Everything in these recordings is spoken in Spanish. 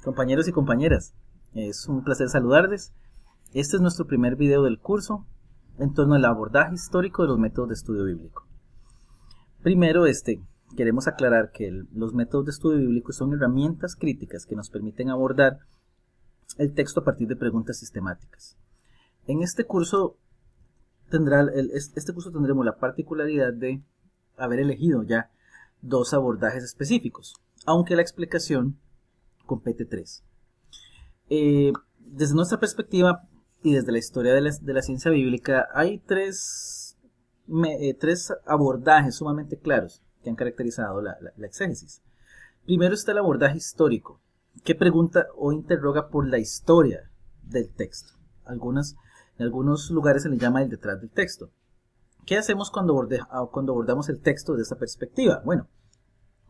Compañeros y compañeras, es un placer saludarles. Este es nuestro primer video del curso en torno al abordaje histórico de los métodos de estudio bíblico. Primero, queremos aclarar que los métodos de estudio bíblico son herramientas críticas que nos permiten abordar el texto a partir de preguntas sistemáticas. En este curso tendremos la particularidad de haber elegido ya dos abordajes específicos, aunque la explicación compete tres. Desde nuestra perspectiva y desde la historia de la ciencia bíblica hay tres abordajes sumamente claros que han caracterizado la exégesis. Primero está el abordaje histórico, que pregunta o interroga por la historia del texto. En algunos lugares se le llama el detrás del texto. ¿Qué hacemos cuando abordamos el texto desde esta perspectiva? Bueno,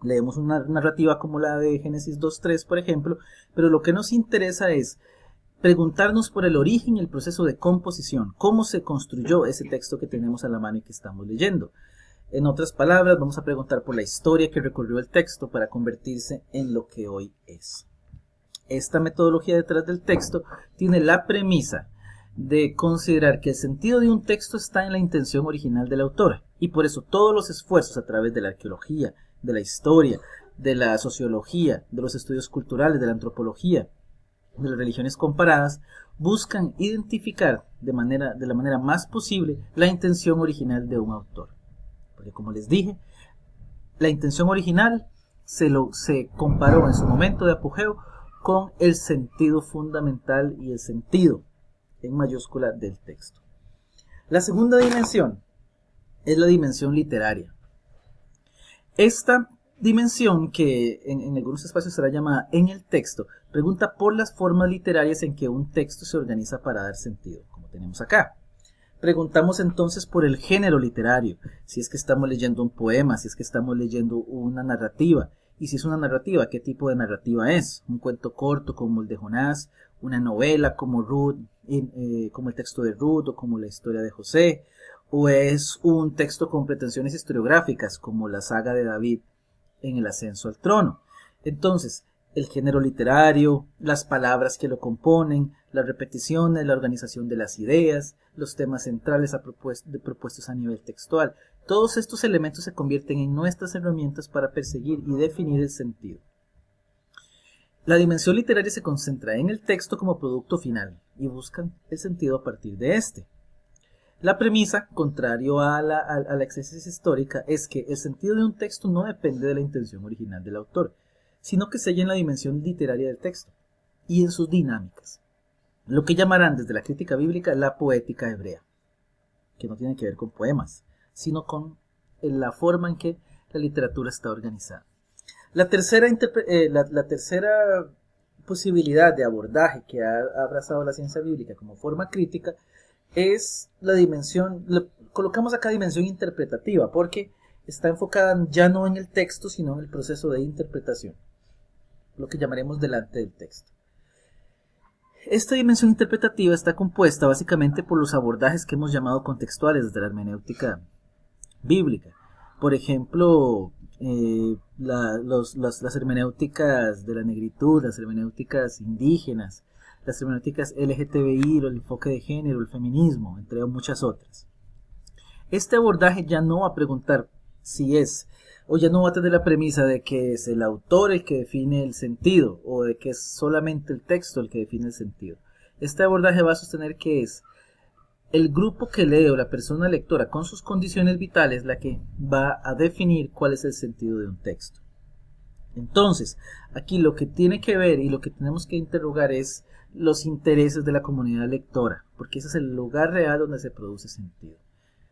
leemos una narrativa como la de Génesis 2.3, por ejemplo, pero lo que nos interesa es preguntarnos por el origen y el proceso de composición, cómo se construyó ese texto que tenemos a la mano y que estamos leyendo. En otras palabras, vamos a preguntar por la historia que recorrió el texto para convertirse en lo que hoy es. Esta metodología detrás del texto tiene la premisa de considerar que el sentido de un texto está en la intención original del autor, y por eso todos los esfuerzos a través de la arqueología, de la historia, de la sociología, de los estudios culturales, de la antropología, de las religiones comparadas, buscan identificar de la manera más posible la intención original de un autor. Porque como les dije, la intención original se comparó en su momento de apogeo con el sentido fundamental y el sentido en mayúscula del texto. La segunda dimensión es la dimensión literaria. Esta dimensión, que en algunos espacios será llamada en el texto, pregunta por las formas literarias en que un texto se organiza para dar sentido, como tenemos acá. Preguntamos entonces por el género literario, si es que estamos leyendo un poema, si es que estamos leyendo una narrativa, y si es una narrativa, ¿qué tipo de narrativa es? ¿Un cuento corto como el de Jonás? ¿Una novela como como el texto de Ruth o como la historia de José? ¿O es un texto con pretensiones historiográficas como la saga de David en el ascenso al trono? Entonces, el género literario, las palabras que lo componen, las repeticiones, la organización de las ideas, los temas centrales propuestos a nivel textual, todos estos elementos se convierten en nuestras herramientas para perseguir y definir el sentido. La dimensión literaria se concentra en el texto como producto final y buscan el sentido a partir de este. La premisa, contrario a la exégesis histórica, es que el sentido de un texto no depende de la intención original del autor, sino que se halla en la dimensión literaria del texto y en sus dinámicas, lo que llamarán desde la crítica bíblica la poética hebrea, que no tiene que ver con poemas, sino con la forma en que la literatura está organizada. La tercera posibilidad de abordaje que ha abrazado la ciencia bíblica como forma crítica es la dimensión, colocamos acá dimensión interpretativa, porque está enfocada ya no en el texto, sino en el proceso de interpretación, lo que llamaremos delante del texto. Esta dimensión interpretativa está compuesta básicamente por los abordajes que hemos llamado contextuales desde la hermenéutica bíblica. Por ejemplo, las hermenéuticas de la negritud, las hermenéuticas indígenas, las hermenéuticas LGTBI, el enfoque de género, el feminismo, entre muchas otras. Este abordaje ya no va a preguntar ya no va a tener la premisa de que es el autor el que define el sentido, o de que es solamente el texto el que define el sentido. Este abordaje va a sostener que es el grupo que lee o la persona lectora con sus condiciones vitales la que va a definir cuál es el sentido de un texto. Entonces, aquí lo que tiene que ver y lo que tenemos que interrogar es los intereses de la comunidad lectora, porque ese es el lugar real donde se produce sentido.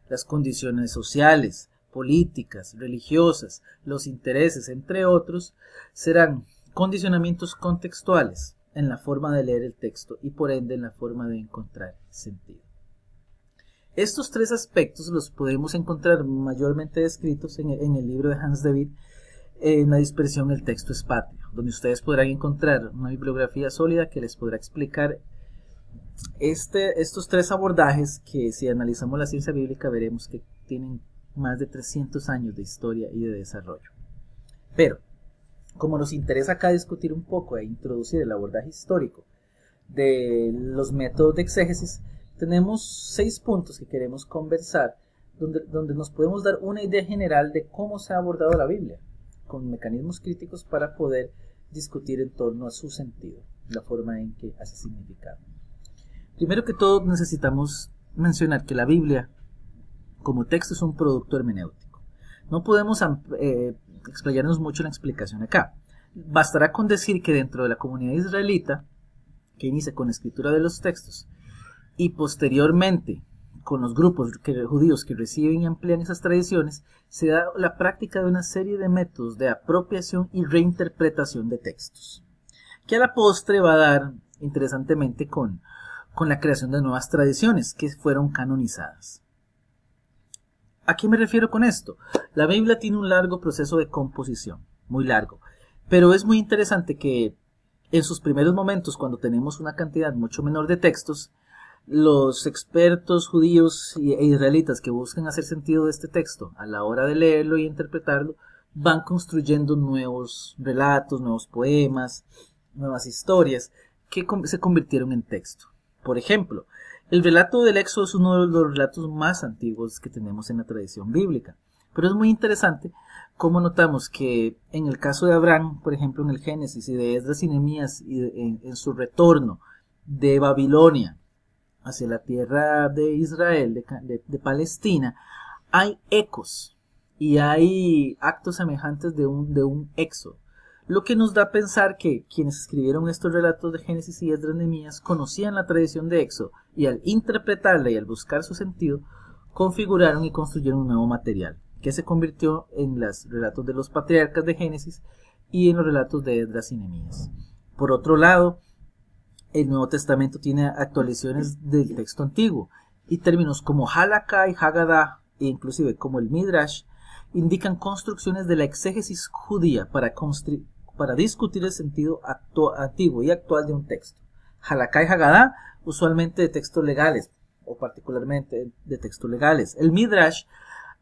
Las condiciones sociales, políticas, religiosas, los intereses, entre otros, serán condicionamientos contextuales en la forma de leer el texto y por ende en la forma de encontrar sentido. Estos tres aspectos los podemos encontrar mayormente descritos en el libro de Hans David, en la dispersión El texto es patria, donde ustedes podrán encontrar una bibliografía sólida que les podrá explicar estos tres abordajes que, si analizamos la ciencia bíblica, veremos que tienen más de 300 años de historia y de desarrollo. Pero Como nos interesa acá discutir un poco e introducir el abordaje histórico de los métodos de exégesis, tenemos 6 puntos que queremos conversar, donde nos podemos dar una idea general de cómo se ha abordado la Biblia, con mecanismos críticos para poder discutir en torno a su sentido, la forma en que hace significado. Primero que todo, necesitamos mencionar que la Biblia como texto es un producto hermenéutico. No podemos explayarnos mucho en la explicación acá. Bastará con decir que dentro de la comunidad israelita, que inicia con la escritura de los textos, y posteriormente con los grupos judíos que reciben y emplean esas tradiciones, se da la práctica de una serie de métodos de apropiación y reinterpretación de textos, que a la postre va a dar, interesantemente, con la creación de nuevas tradiciones que fueron canonizadas. ¿A qué me refiero con esto? La Biblia tiene un largo proceso de composición, muy largo, pero es muy interesante que en sus primeros momentos, cuando tenemos una cantidad mucho menor de textos, los expertos judíos e israelitas que buscan hacer sentido de este texto a la hora de leerlo y interpretarlo, van construyendo nuevos relatos, nuevos poemas, nuevas historias que se convirtieron en texto. Por ejemplo, el relato del Éxodo es uno de los relatos más antiguos que tenemos en la tradición bíblica, pero es muy interesante cómo notamos que en el caso de Abraham, por ejemplo en el Génesis, y de Esdras y Nehemías en su retorno de Babilonia hacia la tierra de Israel, de Palestina, hay ecos y hay actos semejantes de un éxodo, lo que nos da a pensar que quienes escribieron estos relatos de Génesis y Esdras y Nehemías conocían la tradición de éxodo y al interpretarla y al buscar su sentido, configuraron y construyeron un nuevo material, que se convirtió en los relatos de los patriarcas de Génesis y en los relatos de Esdras y Nehemías. Por otro lado, el Nuevo Testamento tiene actualizaciones del texto antiguo, y términos como Halakha y Haggadah, e inclusive como el Midrash, indican construcciones de la exégesis judía para discutir el sentido antiguo y actual de un texto. Halakha y Haggadah, usualmente de textos legales, o particularmente de textos legales. El Midrash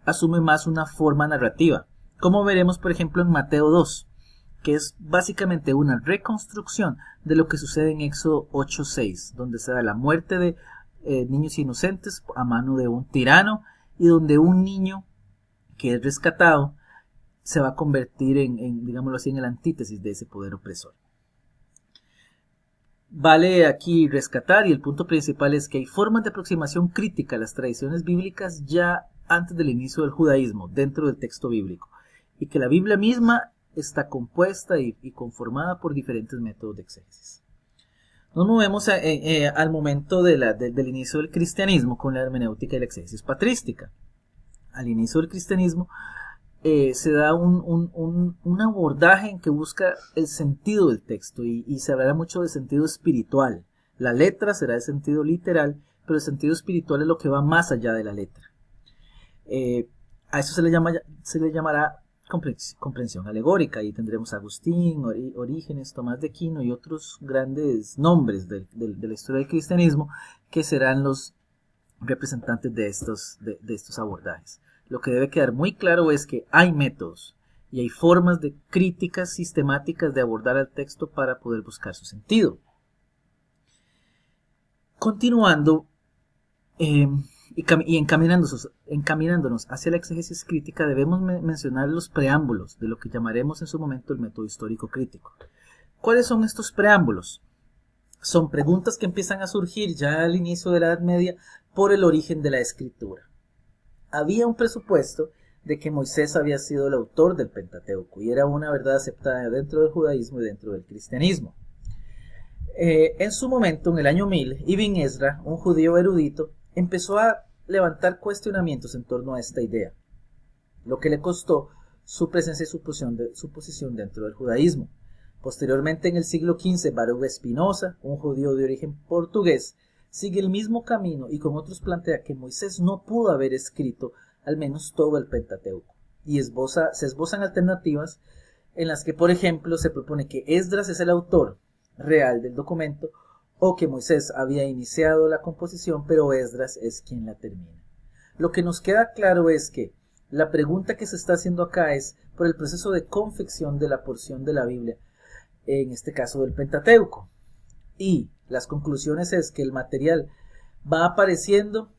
asume más una forma narrativa, como veremos por ejemplo en Mateo 2, que es básicamente una reconstrucción de lo que sucede en Éxodo 8:6, donde se da la muerte de niños inocentes a mano de un tirano, y donde un niño que es rescatado se va a convertir digámoslo así, en el antítesis de ese poder opresor. Vale aquí rescatar, y el punto principal es que hay formas de aproximación crítica a las tradiciones bíblicas ya antes del inicio del judaísmo dentro del texto bíblico, y que la Biblia misma está compuesta y conformada por diferentes métodos de exégesis. Nos movemos al momento del inicio del cristianismo con la hermenéutica y la exégesis patrística. Al inicio del cristianismo se da un abordaje en que busca el sentido del texto, y se hablará mucho del sentido espiritual. La letra será el sentido literal, pero el sentido espiritual es lo que va más allá de la letra. A eso se le llamará comprensión alegórica, y tendremos a Agustín, Orígenes, Tomás de Aquino y otros grandes nombres de la historia del cristianismo que serán los representantes de estos abordajes. Lo que debe quedar muy claro es que hay métodos y hay formas de críticas sistemáticas de abordar al texto para poder buscar su sentido. Continuando y encaminándonos hacia la exégesis crítica, debemos mencionar los preámbulos de lo que llamaremos en su momento el método histórico crítico. ¿Cuáles son estos preámbulos? Son preguntas que empiezan a surgir ya al inicio de la Edad Media por el origen de la escritura. Había un presupuesto de que Moisés había sido el autor del Pentateuco, y era una verdad aceptada dentro del judaísmo y dentro del cristianismo. En su momento, en el año 1000, Ibn Ezra, un judío erudito, empezó a levantar cuestionamientos en torno a esta idea, lo que le costó su presencia y su posición dentro del judaísmo. Posteriormente, en el siglo XV, Baruch Spinoza, un judío de origen portugués, sigue el mismo camino y con otros plantea que Moisés no pudo haber escrito al menos todo el Pentateuco, y se esbozan alternativas en las que, por ejemplo, se propone que Esdras es el autor real del documento, o que Moisés había iniciado la composición, pero Esdras es quien la termina. Lo que nos queda claro es que La pregunta que se está haciendo acá es por el proceso de confección de la porción de la Biblia, en este caso del Pentateuco. Y las conclusiones es que el material va apareciendo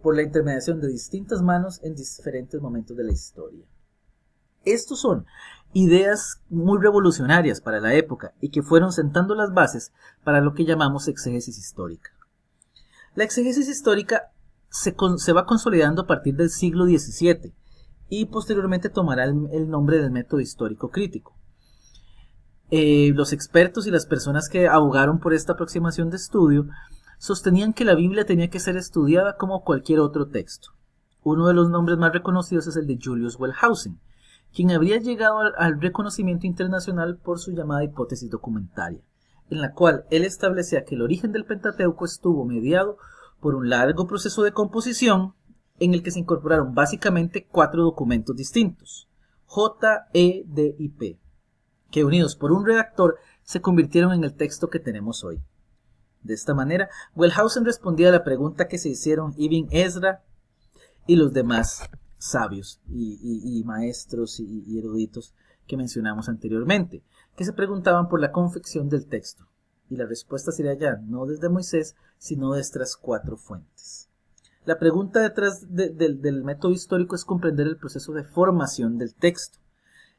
por la intermediación de distintas manos en diferentes momentos de la historia. Estos son ideas muy revolucionarias para la época y que fueron sentando las bases para lo que llamamos exégesis histórica. La exégesis histórica se va consolidando a partir del siglo XVII y posteriormente tomará el nombre del método histórico crítico. Los expertos y las personas que abogaron por esta aproximación de estudio sostenían que la Biblia tenía que ser estudiada como cualquier otro texto. Uno de los nombres más reconocidos es el de Julius Wellhausen, quien habría llegado al reconocimiento internacional por su llamada hipótesis documentaria, en la cual él establecía que el origen del Pentateuco estuvo mediado por un largo proceso de composición en el que se incorporaron básicamente 4 documentos distintos, J, E, D y P, que unidos por un redactor se convirtieron en el texto que tenemos hoy. De esta manera, Wellhausen respondía a la pregunta que se hicieron Ibn Ezra y los demás sabios y maestros y eruditos que mencionamos anteriormente, que se preguntaban por la confección del texto. Y la respuesta sería ya, no desde Moisés, sino de estas 4 fuentes. La pregunta detrás del método histórico es comprender el proceso de formación del texto.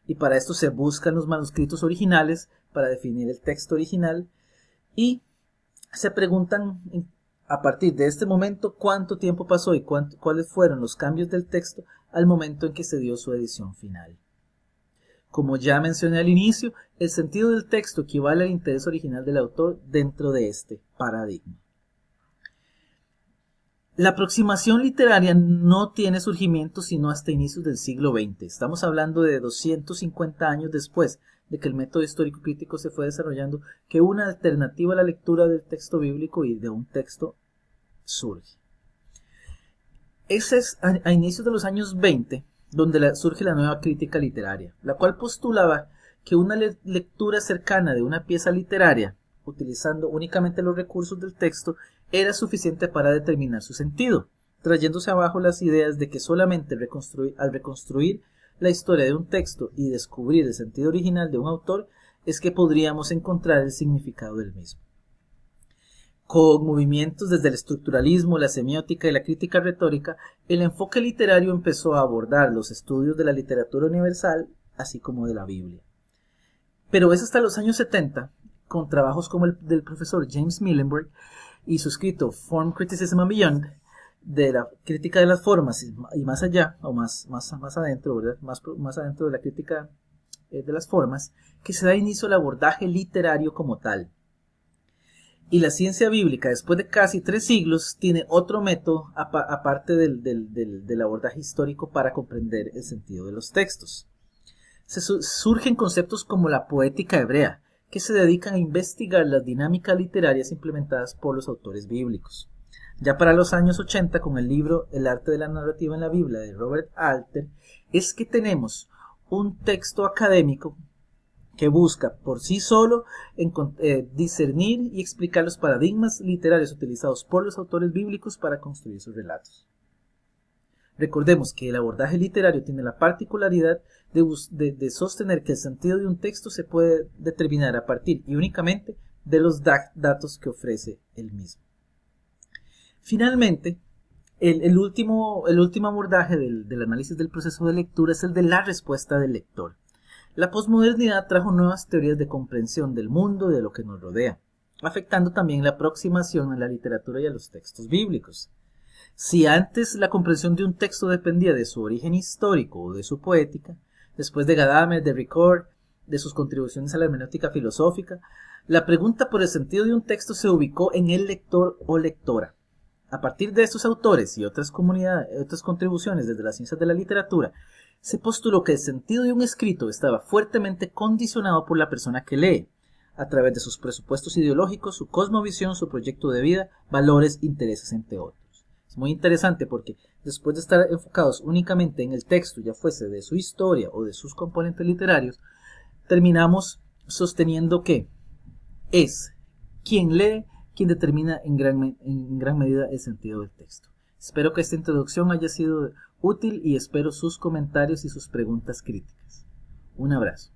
Y para esto se buscan los manuscritos originales para definir el texto original y se preguntan a partir de este momento cuánto tiempo pasó y cuáles fueron los cambios del texto al momento en que se dio su edición final. Como ya mencioné al inicio, el sentido del texto equivale al interés original del autor dentro de este paradigma. La aproximación literaria no tiene surgimiento sino hasta inicios del siglo XX. Estamos hablando de 250 años después de que el método histórico crítico se fue desarrollando, que una alternativa a la lectura del texto bíblico y de un texto surge. Ese es a inicios de los años 20 donde surge la nueva crítica literaria, la cual postulaba que una lectura cercana de una pieza literaria, utilizando únicamente los recursos del texto, era suficiente para determinar su sentido, trayéndose abajo las ideas de que solamente al reconstruir la historia de un texto y descubrir el sentido original de un autor es que podríamos encontrar el significado del mismo. Con movimientos desde el estructuralismo, la semiótica y la crítica retórica, el enfoque literario empezó a abordar los estudios de la literatura universal, así como de la Biblia. Pero es hasta los años 70, con trabajos como el del profesor James Millenberg y su escrito Form Criticism and Beyond, de la crítica de las formas y más allá, o más adentro, ¿verdad? Más adentro de la crítica de las formas, que se da inicio al abordaje literario como tal. Y la ciencia bíblica, después de casi 3 siglos, tiene otro método aparte del abordaje histórico para comprender el sentido de los textos. Surgen conceptos como la poética hebrea, que se dedican a investigar las dinámicas literarias implementadas por los autores bíblicos. Ya para los años 80, con el libro El arte de la narrativa en la Biblia de Robert Alter, es que tenemos un texto académico que busca por sí solo discernir y explicar los paradigmas literarios utilizados por los autores bíblicos para construir sus relatos. Recordemos que el abordaje literario tiene la particularidad de sostener que el sentido de un texto se puede determinar a partir y únicamente de los datos que ofrece el mismo. Finalmente, el último abordaje del análisis del proceso de lectura es el de la respuesta del lector. La posmodernidad trajo nuevas teorías de comprensión del mundo y de lo que nos rodea, afectando también la aproximación a la literatura y a los textos bíblicos. Si antes la comprensión de un texto dependía de su origen histórico o de su poética, después de Gadamer, de Ricord, de sus contribuciones a la hermenéutica filosófica, la pregunta por el sentido de un texto se ubicó en el lector o lectora. A partir de estos autores y otras contribuciones desde las ciencias de la literatura, se postuló que el sentido de un escrito estaba fuertemente condicionado por la persona que lee, a través de sus presupuestos ideológicos, su cosmovisión, su proyecto de vida, valores, intereses, entre otros. Es muy interesante porque después de estar enfocados únicamente en el texto, ya fuese de su historia o de sus componentes literarios, terminamos sosteniendo que es quien lee quien determina en gran medida el sentido del texto. Espero que esta introducción haya sido útil y espero sus comentarios y sus preguntas críticas. Un abrazo.